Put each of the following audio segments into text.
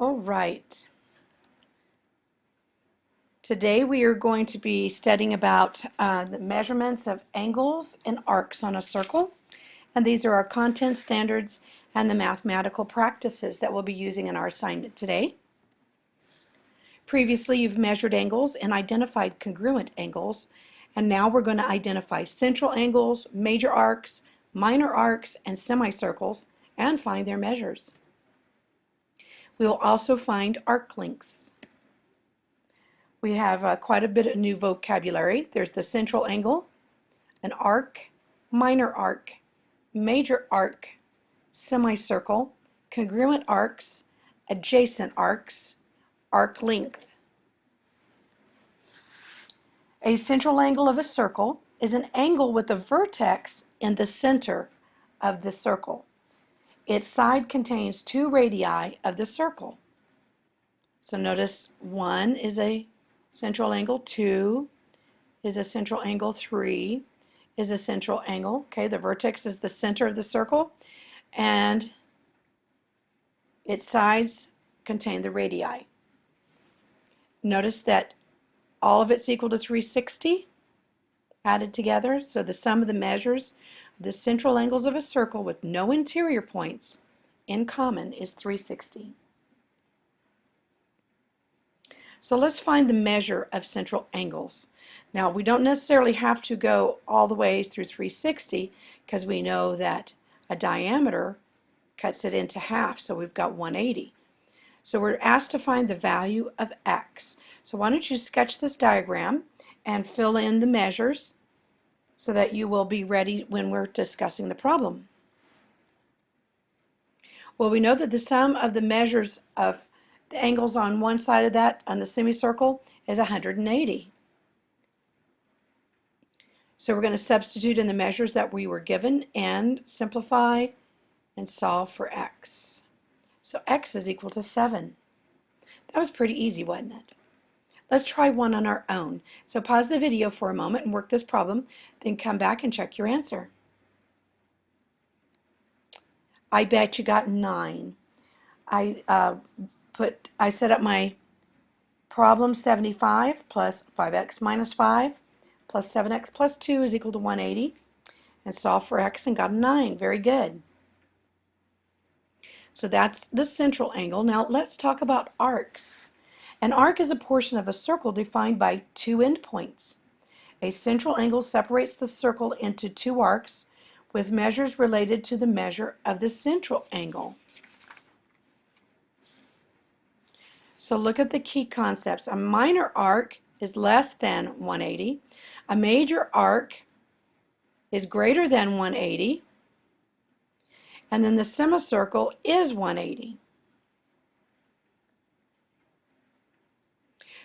All right. Today we are going to be studying about the measurements of angles and arcs on a circle. And these are our content standards and the mathematical practices that we'll be using in our assignment today. Previously, you've measured angles and identified congruent angles. And now we're going to identify central angles, major arcs, minor arcs, and semicircles, and find their measures. We will also find arc lengths. We have quite a bit of new vocabulary. There's the central angle, an arc, minor arc, major arc, semicircle, congruent arcs, adjacent arcs, arc length. A central angle of a circle is an angle with a vertex in the center of the circle. Its side contains two radii of the circle. So notice 1 is a central angle, 2 is a central angle, 3 is a central angle. Okay, the vertex is the center of the circle, and its sides contain the radii. Notice that all of it's equal to 360 added together, so the sum of the measures of the central angles of a circle with no interior points in common is 360. So let's find the measure of central angles. Now, we don't necessarily have to go all the way through 360 because we know that a diameter cuts it into half, so we've got 180. So we're asked to find the value of x. So why don't you sketch this diagram and fill in the measures so that you will be ready when we're discussing the problem. Well, we know that the sum of the measures of the angles on one side of that, on the semicircle, is 180. So we're going to substitute in the measures that we were given and simplify and solve for x. So x is equal to 7. That was pretty easy, wasn't it? Let's try one on our own. So pause the video for a moment and work this problem, then come back and check your answer. I bet you got 9. I set up my problem 75 plus 5x minus 5 plus 7x plus 2 is equal to 180, and solve for x and got a 9. Very good. So that's the central angle. Now let's talk about arcs. An arc is a portion of a circle defined by two endpoints. A central angle separates the circle into two arcs with measures related to the measure of the central angle. So look at the key concepts. A minor arc is less than 180. A major arc is greater than 180. And then the semicircle is 180.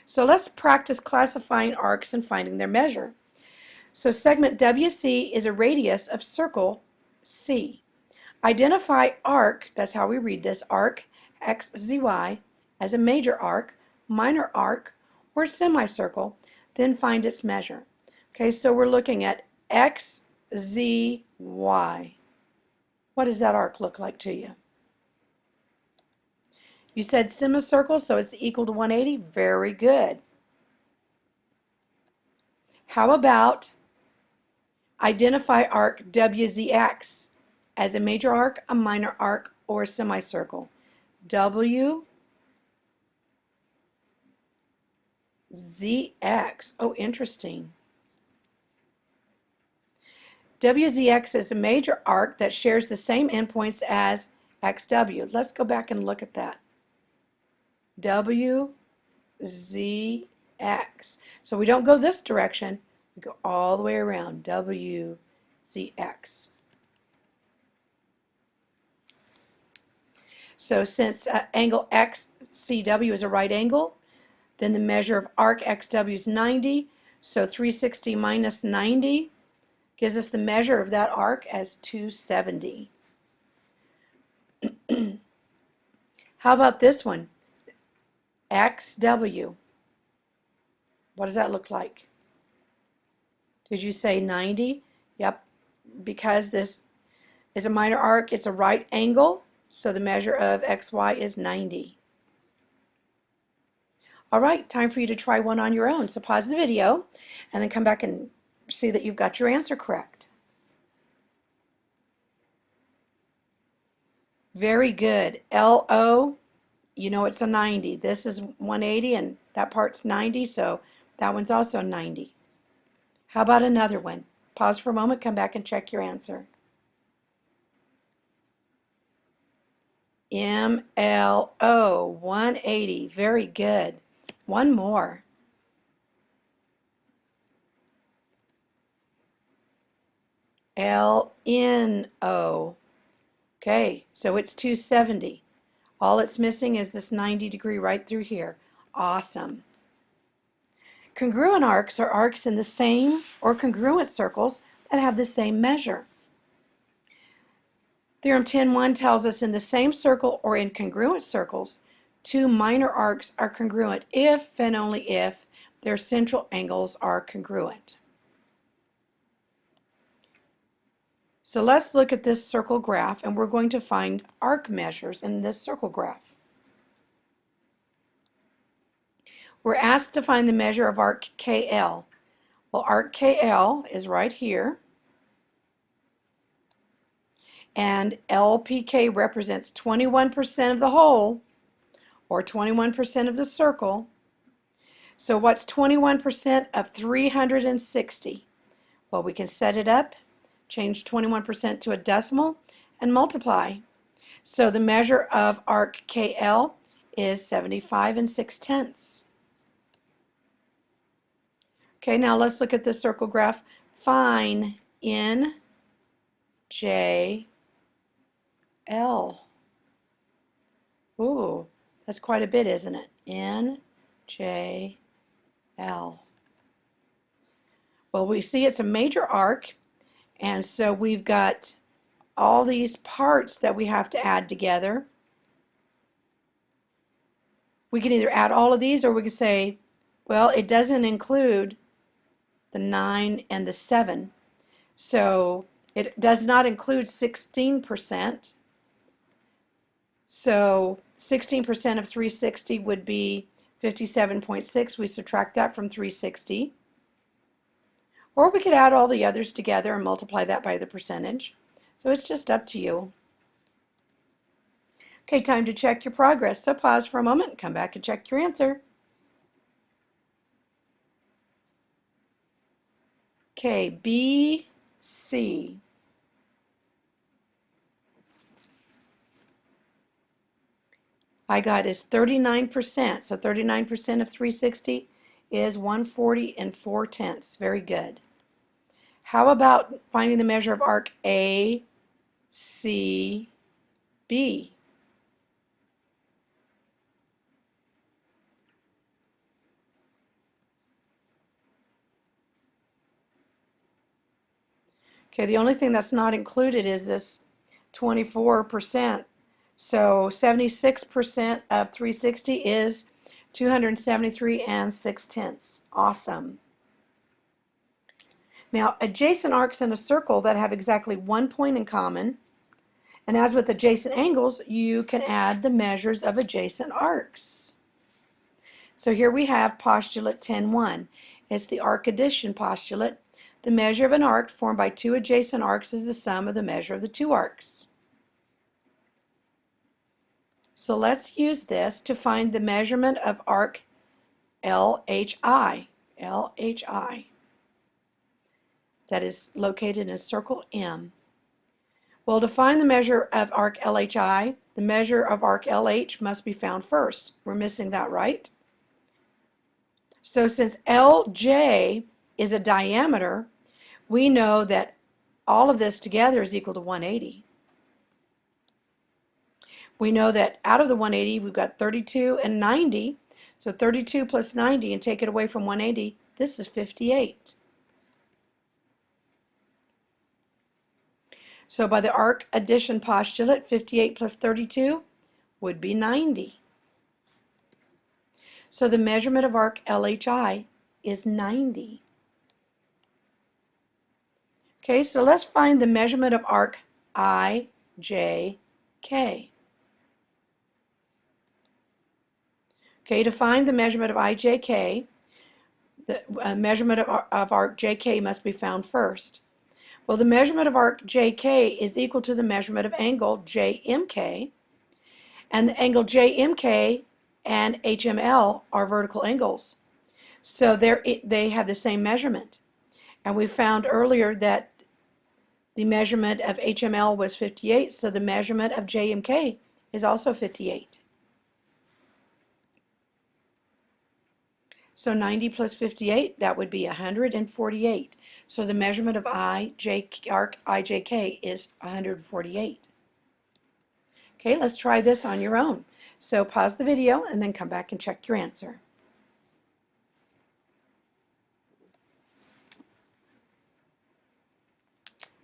So let's practice classifying arcs and finding their measure. So segment WC is a radius of circle C. Identify arc, that's how we read this, arc XZY, as a major arc, minor arc, or semicircle, then find its measure. Okay, so we're looking at XZY. What does that arc look like to you? You said semicircle, so it's equal to 180. Very good. How about identify arc WZX as a major arc, a minor arc, or a semicircle? WZX. Oh, interesting. WZX is a major arc that shares the same endpoints as XW. Let's go back and look at that. WZX. So we don't go this direction, we go all the way around. WZX. So since angle XCW is a right angle, then the measure of arc XW is 90. So 360 minus 90 gives us the measure of that arc as 270. How about this one? XW. What does that look like? Did you say 90? Yep, because this is a minor arc, it's a right angle, so the measure of XY is 90. All right, time for you to try one on your own. So pause the video and then come back and see that you've got your answer correct. Very good. LO, you know it's a 90. This is 180 and that part's 90, so that one's also 90. How about another one? Pause for a moment, come back and check your answer. MLO, 180. Very good. One more. LNO. Okay, so it's 270. All it's missing is this 90 degree right through here. Awesome. Congruent arcs are arcs in the same or congruent circles that have the same measure. Theorem 10.1 tells us in the same circle or in congruent circles, two minor arcs are congruent if and only if their central angles are congruent. So let's look at this circle graph, and we're going to find arc measures in this circle graph. We're asked to find the measure of arc KL. Well, arc KL is right here, and LPK represents 21% of the whole, or 21% of the circle. So what's 21% of 360? Well, we can set it up, change 21% to a decimal, and multiply. So the measure of arc KL is 75 6/10. Okay, now let's look at the circle graph. Find NJL. Ooh, that's quite a bit, isn't it? NJL. Well, we see it's a major arc, and so we've got all these parts that we have to add together. We can either add all of these, or we can say, well, it doesn't include the 9 and the 7. So it does not include 16%. So 16% of 360 would be 57.6. We subtract that from 360. Or we could add all the others together and multiply that by the percentage. So it's just up to you. Okay, time to check your progress. So pause for a moment and come back and check your answer. Okay, B, C. I got is 39%. So 39% of 360 is 140 4/10. Very good. How about finding the measure of arc A, C, B? Okay, the only thing that's not included is this 24%. So 76% of 360 is 273 6/10. Awesome. Now, adjacent arcs in a circle that have exactly one point in common, and as with adjacent angles, you can add the measures of adjacent arcs. So here we have postulate 10.1. It's the arc addition postulate. The measure of an arc formed by two adjacent arcs is the sum of the measure of the two arcs. So let's use this to find the measurement of arc LHI. LHI. That is located in circle M. Well, to find the measure of arc LHI, the measure of arc LH must be found first. We're missing that, right? So since LJ is a diameter, we know that all of this together is equal to 180. We know that out of the 180, we've got 32 and 90. So 32 plus 90, and take it away from 180, this is 58. So by the arc addition postulate, 58 plus 32 would be 90. So the measurement of arc LHI is 90. Okay, so let's find the measurement of arc IJK. Okay, to find the measurement of IJK, the measurement of arc JK must be found first. Well, the measurement of arc JK is equal to the measurement of angle JMK, and the angle JMK and HML are vertical angles. So they have the same measurement. And we found earlier that the measurement of HML was 58, so the measurement of JMK is also 58. So 90 plus 58, that would be 148. So the measurement of arc IJK is 148. Okay, let's try this on your own. So pause the video and then come back and check your answer.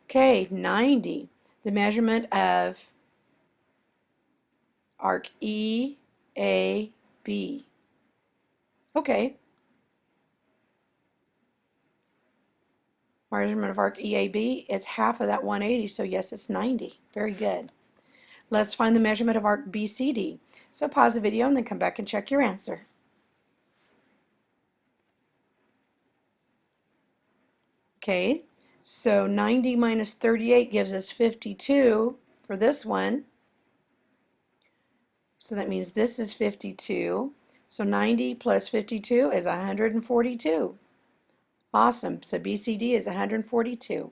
Okay, 90, the measurement of arc EAB. Okay. Measurement of arc EAB is half of that 180, so yes, it's 90. Very good. Let's find the measurement of arc BCD. So pause the video and then come back and check your answer. Okay, so 90 minus 38 gives us 52 for this one. So that means this is 52. So 90 plus 52 is 142. Awesome. So BCD is 142.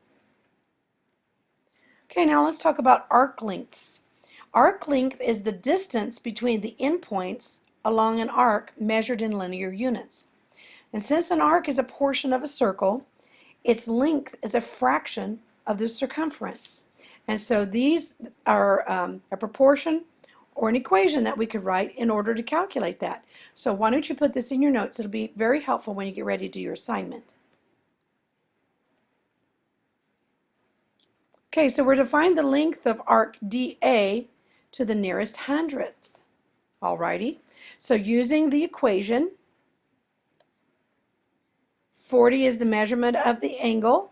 Okay, now let's talk about arc lengths. Arc length is the distance between the endpoints along an arc measured in linear units. And since an arc is a portion of a circle, its length is a fraction of the circumference. And so these are a proportion or an equation that we could write in order to calculate that. So why don't you put this in your notes? It'll be very helpful when you get ready to do your assignment. Okay, so we're to find the length of arc DA to the nearest hundredth. Alrighty, so using the equation, 40 is the measurement of the angle,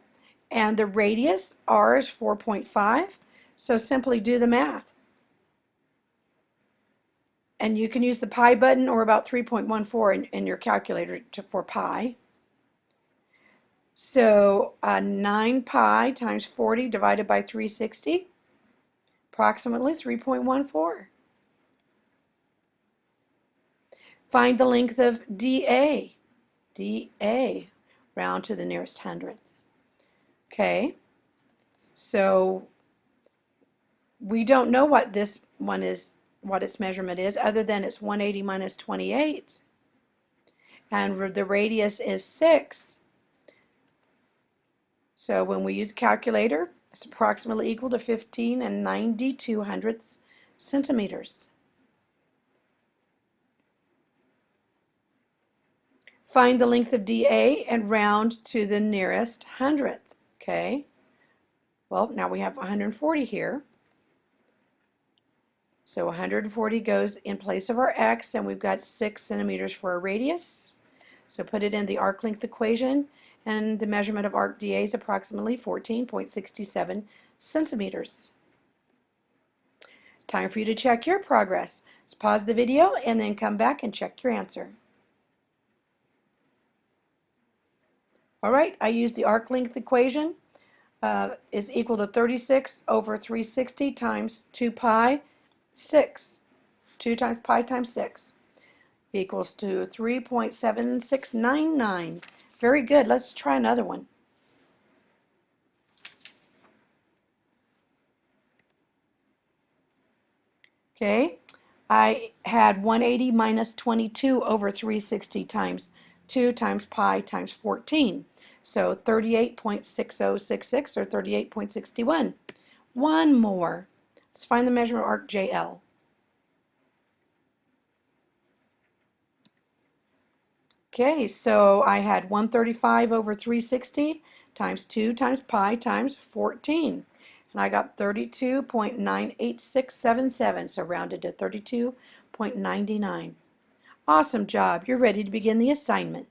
and the radius, R, is 4.5, so simply do the math. And you can use the pi button or about 3.14 in your calculator for pi. So 9 pi times 40 divided by 360, approximately 3.14. Find the length of DA. DA, round to the nearest hundredth. Okay, so we don't know what this one is, what its measurement is, other than it's 180 minus 28. And the radius is 6. So when we use a calculator, it's approximately equal to 15 and 92 hundredths centimeters. Find the length of DA and round to the nearest hundredth. Okay, well, now we have 140 here. So 140 goes in place of our x, and we've got 6 centimeters for a radius. So put it in the arc length equation, and the measurement of arc DA is approximately 14.67 centimeters. Time for you to check your progress. Let's pause the video and then come back and check your answer. All right, I used the arc length equation is equal to 36 over 360 times 2 pi 6. 2 times pi times 6 equals to 3.7699. Very good. Let's try another one. Okay, I had 180 minus 22 over 360 times 2 times pi times 14. So 38.6066 or 38.61. One more. Let's find the measurement of arc JL. Okay, so I had 135 over 360 times 2 times pi times 14. And I got 32.98677, so rounded to 32.99. Awesome job. You're ready to begin the assignment.